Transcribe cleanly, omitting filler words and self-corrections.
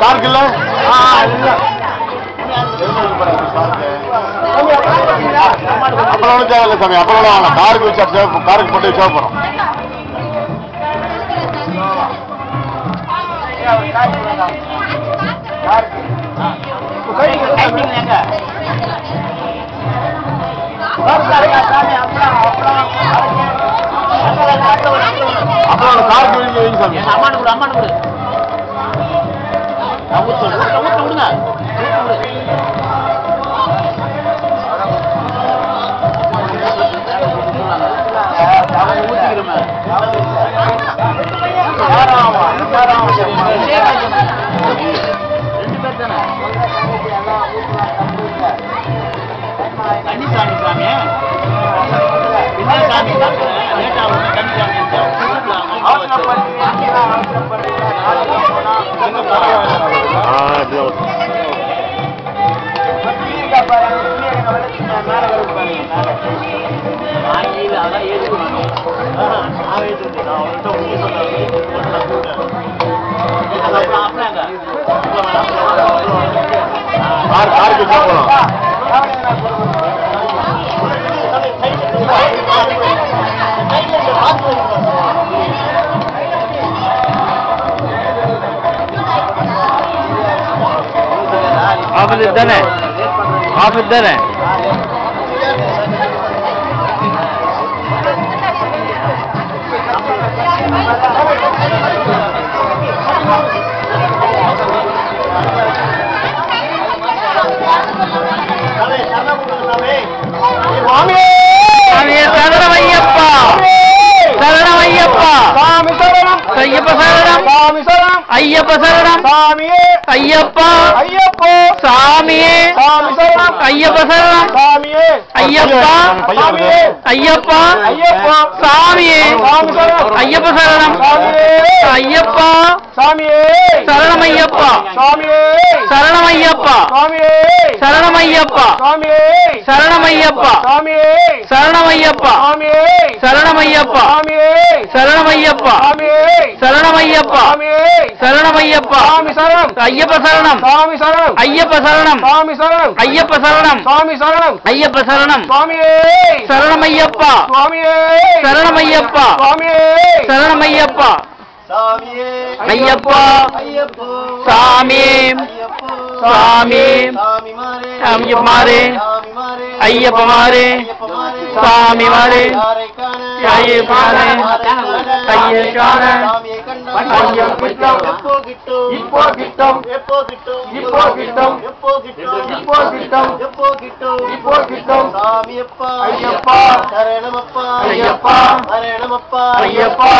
காருக்கு இல்ல அப்புறம் ஒன்றும் தேவையில்லை சாமி. அப்புறம் வாங்க காருக்கு வச்சு காருக்கு போட்டு சேவ் போறோம். அப்புறம் காருக்கு வைங்க சாமி. அம்மானு கொடு அம்மானு கொடு விடுங்க. தண்ணி சாமி சாமி சாமி காருக்கு போகணும். ஆஃபீஸ் தானே ஆஃபீஸ் தானே சரணமையப்பா சரணமையப்பா சாமி சரணம் ஐயப்ப சரணம் சாமி சரணம் ஐயப்ப சரணம் சாமியே ஐயப்பா ஐயப்போ சாமியே சாமி சரணம் ஐயப்ப சரணம் சாமியே ஐயப்பா சாமியே ஐயப்பா ஐயப்போ சாமியே சாமி சரணம் ஐயப்ப சரணம் சாமியே ஐயப்பா சாமியே சரணமையப்பா சாமியே சரணமையப்பா சாமியே சரணமையப்பா சாமியே சரணமையப்பா சாமியே சரணமையப்பா சாமியே சரணமையப்பா சாமியே சரணமையப்பா சாமியே சரணமையப்பா சாமியே சரணமையப்பா சாமி சரணம் ஐயப்ப சரணம் சாமி சரணம் ஐயப்ப சரணம் சாமி சரணம் ஐயப்ப சரணம் சாமி சரணம் ஐயப்ப சரணம் சுவாமியே சரணமையப்பா சுவாமியே சரணமையப்பா சுவாமியே சரணமையப்பா சாமியே ஐயப்பா ஐயப்போ சாமி சாமி சாமிமாரே ஐயப்பமாரே சாமிமாரே ஐயப்பமாரே ஐயக்கான எப்போ கிட்டும் இப்போ கிட்டும் எப்போ கிட்டும் இப்போ கிட்டும் எப்போ கிட்டும் இப்போ கிட்டும் எப்போ கிட்டும் இப்போ கிட்டும் சாமியப்பா ஐயப்பா சரணமப்பா ஐயப்பா சரணமப்பா ஐயப்பா